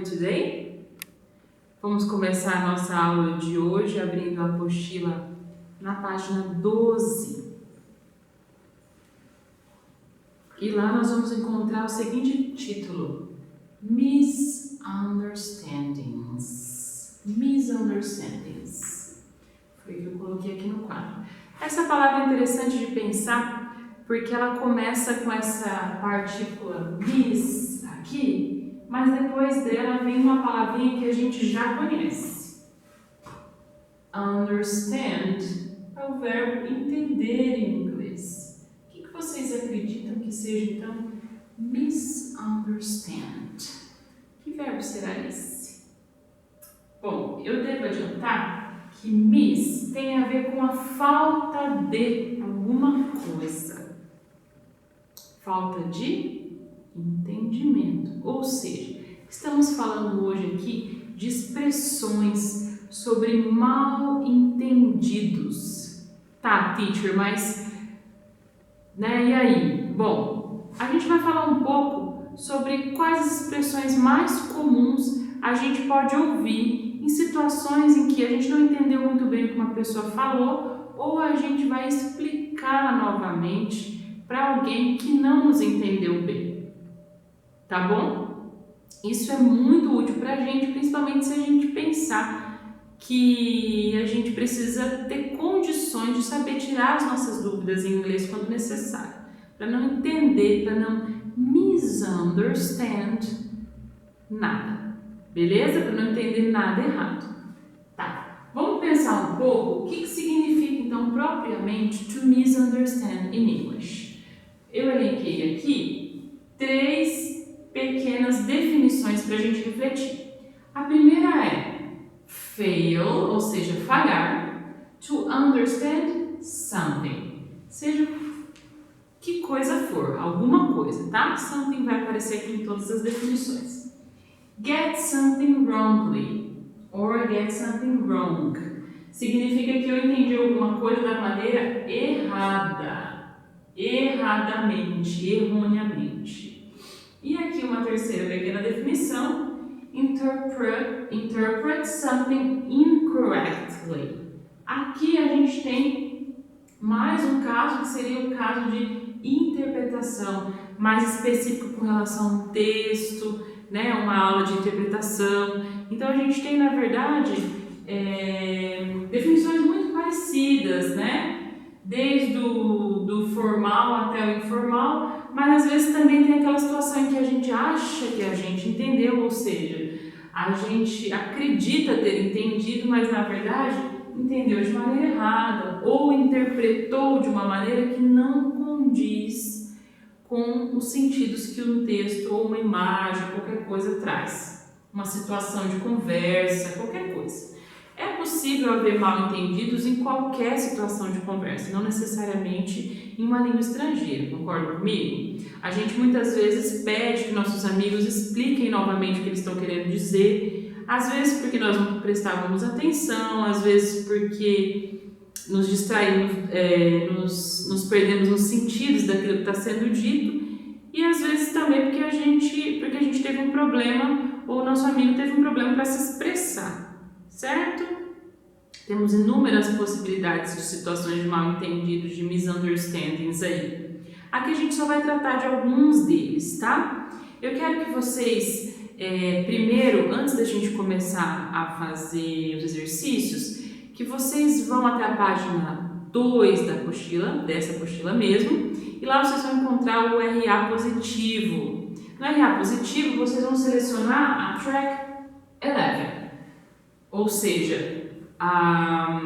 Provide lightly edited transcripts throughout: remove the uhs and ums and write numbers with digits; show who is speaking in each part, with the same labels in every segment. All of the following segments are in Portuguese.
Speaker 1: today? Vamos começar a nossa aula de hoje abrindo a apostila na página 12. E lá nós vamos encontrar o seguinte título: Misunderstandings. Misunderstandings. Foi o que eu coloquei aqui no quadro. Essa palavra é interessante de pensar porque ela começa com essa partícula mis aqui, mas depois dela vem uma palavrinha que a gente já conhece. Understand é o verbo entender em inglês. O que vocês acreditam que seja, então, misunderstand? Que verbo será esse? Bom, eu devo adiantar que miss tem a ver com a falta de alguma coisa. Falta de entendimento. Ou seja, estamos falando hoje aqui de expressões sobre mal entendidos. Tá, teacher, mas... e aí? Bom, a gente vai falar um pouco sobre quais expressões mais comuns a gente pode ouvir em situações em que a gente não entendeu muito bem o que uma pessoa falou, ou a gente vai explicar novamente para alguém que não nos entendeu bem. Tá bom? Isso é muito útil para a gente, principalmente se a gente pensar que a gente precisa ter condições de saber tirar as nossas dúvidas em inglês quando necessário, para não entender, para não misunderstand nada, beleza? Para não entender nada errado. Tá, vamos pensar um pouco o que significa então propriamente to misunderstand in English. Eu elenquei aqui 3 pequenas definições para a gente refletir. A primeira é fail, ou seja, falhar, to understand something. Seja que coisa for, alguma coisa, tá? Something vai aparecer aqui em todas as definições. Get something wrongly, or get something wrong. Significa que eu entendi alguma coisa da maneira errada. Erradamente, erroneamente. E aqui uma terceira pequena definição: interpret something incorrectly. Aqui a gente tem mais um caso que seria o caso de interpretação, mais específico com relação a um texto, uma aula de interpretação. Então a gente tem, na verdade, definições muito parecidas, desde do formal até o informal, mas às vezes também tem aquela situação em que a gente acha que a gente entendeu, ou seja, a gente acredita ter entendido, mas na verdade entendeu de maneira errada ou interpretou de uma maneira que não condiz com os sentidos que um texto ou uma imagem, qualquer coisa traz. Uma situação de conversa, qualquer coisa. É possível haver mal-entendidos em qualquer situação de conversa, não necessariamente em uma língua estrangeira, concorda comigo? A gente muitas vezes pede que nossos amigos expliquem novamente o que eles estão querendo dizer, às vezes porque nós não prestávamos atenção, às vezes porque nos distraímos, nos perdemos nos sentidos daquilo que está sendo dito, e às vezes também porque a gente teve um problema, ou o nosso amigo teve um problema para se expressar. Certo? Temos inúmeras possibilidades de situações de mal-entendidos, de misunderstandings aí. Aqui a gente só vai tratar de alguns deles, tá? Eu quero que vocês, primeiro, antes da gente começar a fazer os exercícios, que vocês vão até a página 2 da apostila, dessa apostila mesmo, e lá vocês vão encontrar o RA positivo. No RA positivo, vocês vão selecionar a track 11. Ou seja, a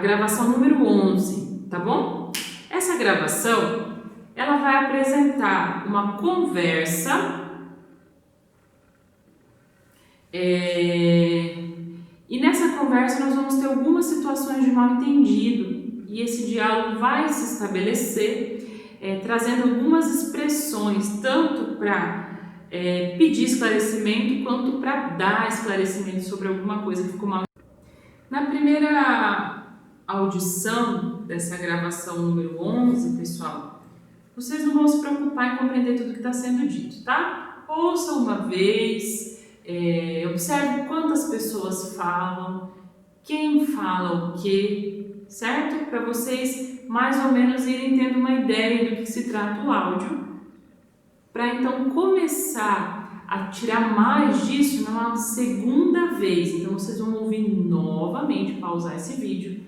Speaker 1: gravação número 11, tá bom? Essa gravação, ela vai apresentar uma conversa e nessa conversa nós vamos ter algumas situações de mal-entendido e esse diálogo vai se estabelecer trazendo algumas expressões, tanto para pedir esclarecimento quanto para dar esclarecimento sobre alguma coisa que ficou mal. Na primeira audição dessa gravação número 11, pessoal, vocês não vão se preocupar em compreender tudo que está sendo dito, tá? ouça uma vez, observe quantas pessoas falam, quem fala o quê, certo? Para vocês mais ou menos irem tendo uma ideia do que se trata o áudio, para então começar a tirar mais disso numa segunda vez. Então vocês vão ouvir novamente, pausar esse vídeo,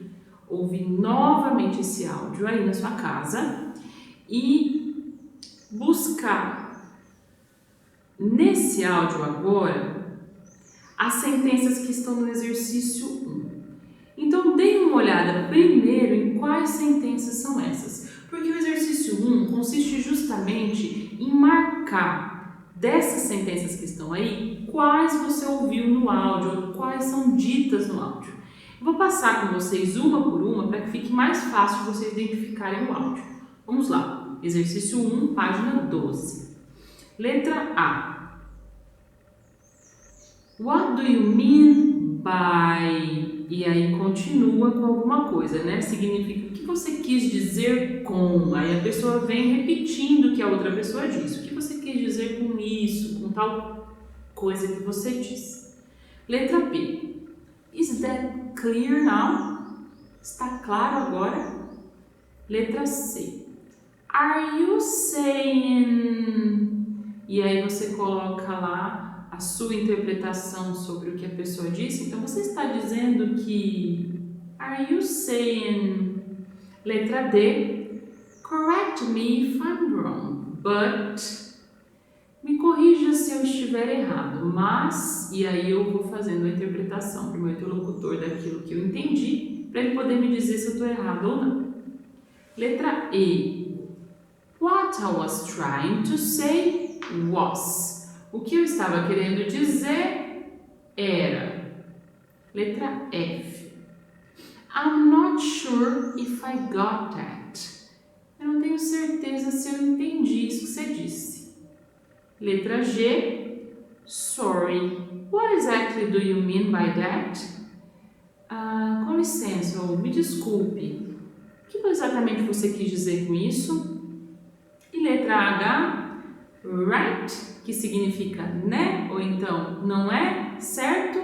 Speaker 1: ouvir novamente esse áudio aí na sua casa e buscar nesse áudio agora as sentenças que estão no exercício 1. Então deem uma olhada primeiro em quais sentenças são essas, porque o exercício 1 consiste justamente em marcar dessas sentenças que estão aí, quais você ouviu no áudio, quais são ditas no áudio. Eu vou passar com vocês uma por uma para que fique mais fácil vocês identificarem o áudio. Vamos lá, exercício 1, página 12. Letra A. What do you mean by... E aí continua com alguma coisa, né? Significa o que você quis dizer com. Aí a pessoa vem repetindo o que a outra pessoa disse. O que você quis dizer com isso, com tal coisa que você disse. Letra B. Is that clear now? Está claro agora? Letra C. Are you saying... E aí você coloca lá a sua interpretação sobre o que a pessoa disse. Então, você está dizendo que... Are you saying... Letra D. Correct me if I'm wrong, but... Me corrija se eu estiver errado, mas... E aí eu vou fazendo a interpretação para o meu interlocutor daquilo que eu entendi, para ele poder me dizer se eu estou errado ou não. Letra E. What I was trying to say was... O que eu estava querendo dizer era. Letra F. I'm not sure if I got that. Eu não tenho certeza se eu entendi isso que você disse. Letra G. Sorry. What exactly do you mean by that? Com licença, ou me desculpe. O que exatamente você quis dizer com isso? E letra H. Right, que significa né, ou então não é, certo?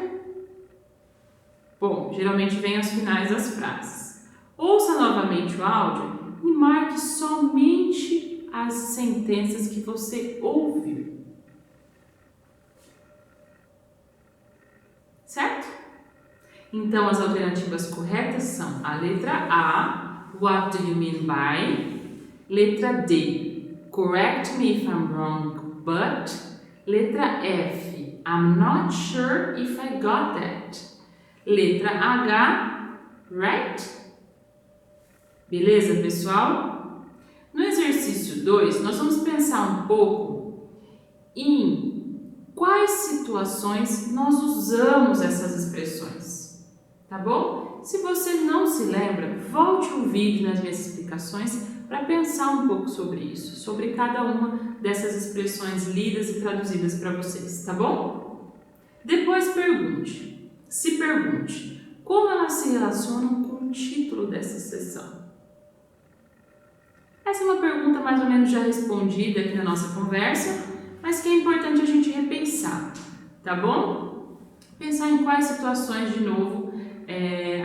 Speaker 1: Bom, geralmente vem aos finais das frases. Ouça novamente o áudio e marque somente as sentenças que você ouviu. Certo? Então, as alternativas corretas são a letra A, what do you mean by? Letra D, correct me if I'm wrong, but... Letra F, I'm not sure if I got that. Letra H, right? Beleza, pessoal? No exercício 2, nós vamos pensar um pouco em quais situações nós usamos essas expressões, tá bom? Se você não se lembra, volte o vídeo nas minhas explicações para pensar um pouco sobre isso, sobre cada uma dessas expressões lidas e traduzidas para vocês, tá bom? Depois se pergunte, como elas se relacionam com o título dessa sessão? Essa é uma pergunta mais ou menos já respondida aqui na nossa conversa, mas que é importante a gente repensar, tá bom? Pensar em quais situações, de novo,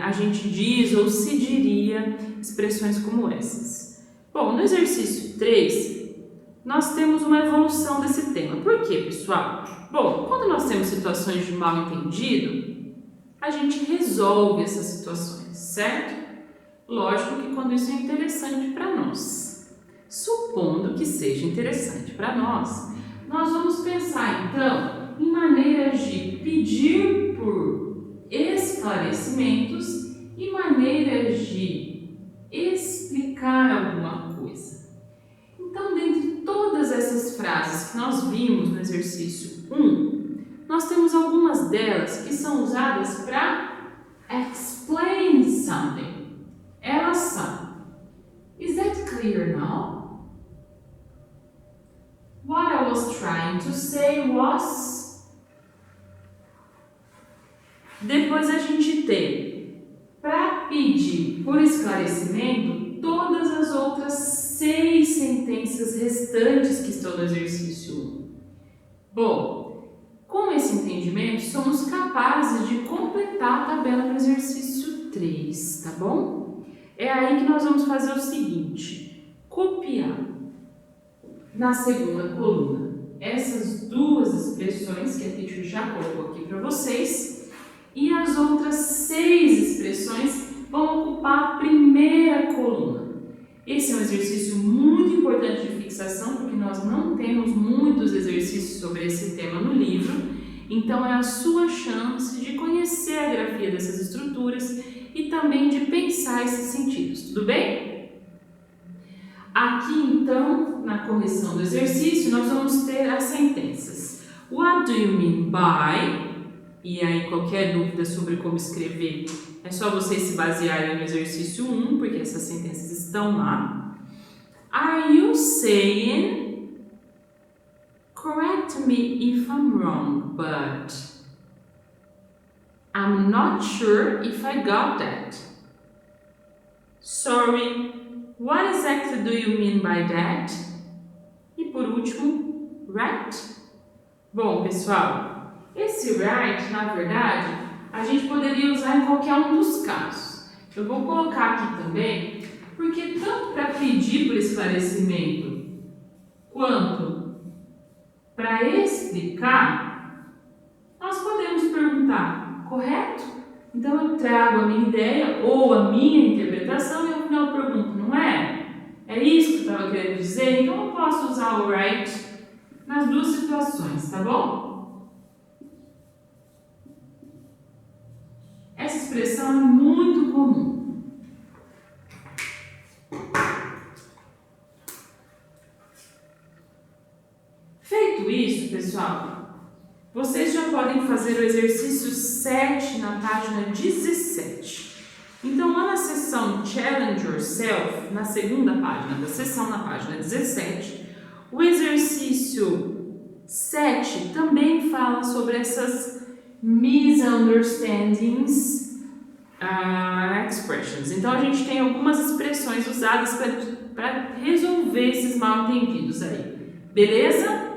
Speaker 1: a gente diz ou se diria expressões como essas. Bom, no exercício 3, nós temos uma evolução desse tema. Por quê, pessoal? Bom, quando nós temos situações de mal entendido, a gente resolve essas situações, certo? Lógico que quando isso é interessante para nós. Supondo que seja interessante para nós, nós vamos pensar, então, em maneiras de pedir por esclarecimentos e maneiras de explicar alguma coisa. Então, dentre todas essas frases que nós vimos no exercício 1, nós temos algumas delas que são usadas para explain something. Elas são: Is that clear now? What I was trying to say was... Depois a gente tem, para pedir por esclarecimento, todas as outras 6 sentenças restantes que estão no exercício 1. Bom, com esse entendimento, somos capazes de completar a tabela do exercício 3, tá bom? É aí que nós vamos fazer o seguinte: copiar na segunda coluna essas duas expressões que a teacher já colocou aqui para vocês, e as outras 6 expressões vão ocupar a primeira coluna. Esse é um exercício muito importante de fixação, porque nós não temos muitos exercícios sobre esse tema no livro, então é a sua chance de conhecer a grafia dessas estruturas e também de pensar esses sentidos, tudo bem? Aqui, então, na correção do exercício, nós vamos ter as sentenças. What do you mean by? E aí, qualquer dúvida sobre como escrever, é só vocês se basearem no exercício 1, porque essas sentenças estão lá. Are you saying? Correct me if I'm wrong, but I'm not sure if I got that. Sorry. What exactly do you mean by that? E por último, right? Bom, pessoal, esse right, na verdade, a gente poderia usar em qualquer um dos casos. Eu vou colocar aqui também, porque tanto para pedir por esclarecimento, quanto para explicar, nós podemos perguntar, correto? Então eu trago a minha ideia ou a minha interpretação e ao final eu pergunto, não é? É isso que eu estava querendo dizer? Então eu posso usar o right nas duas situações, tá bom? Essa expressão é muito comum. Feito isso, pessoal, vocês já podem fazer o exercício 7 na página 17. Então, lá na seção Challenge Yourself, na segunda página da seção, na página 17, o exercício 7 também fala sobre essas misunderstandings expressions. Então, a gente tem algumas expressões usadas para resolver esses mal-entendidos aí. Beleza?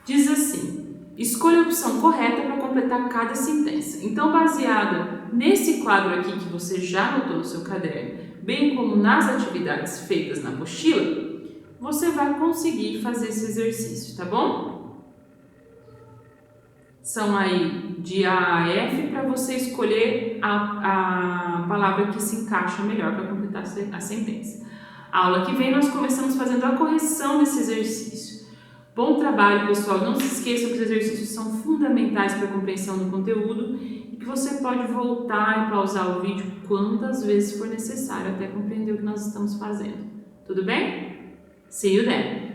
Speaker 1: Diz assim: escolha a opção correta para completar cada sentença. Então, baseado nesse quadro aqui que você já anotou no seu caderno, bem como nas atividades feitas na apostila, você vai conseguir fazer esse exercício, tá bom? São aí de A a F para você escolher a palavra que se encaixa melhor para completar a sentença. A aula que vem nós começamos fazendo a correção desse exercício. Bom trabalho, pessoal. Não se esqueçam que os exercícios são fundamentais para a compreensão do conteúdo e que você pode voltar e pausar o vídeo quantas vezes for necessário até compreender o que nós estamos fazendo. Tudo bem? See you then!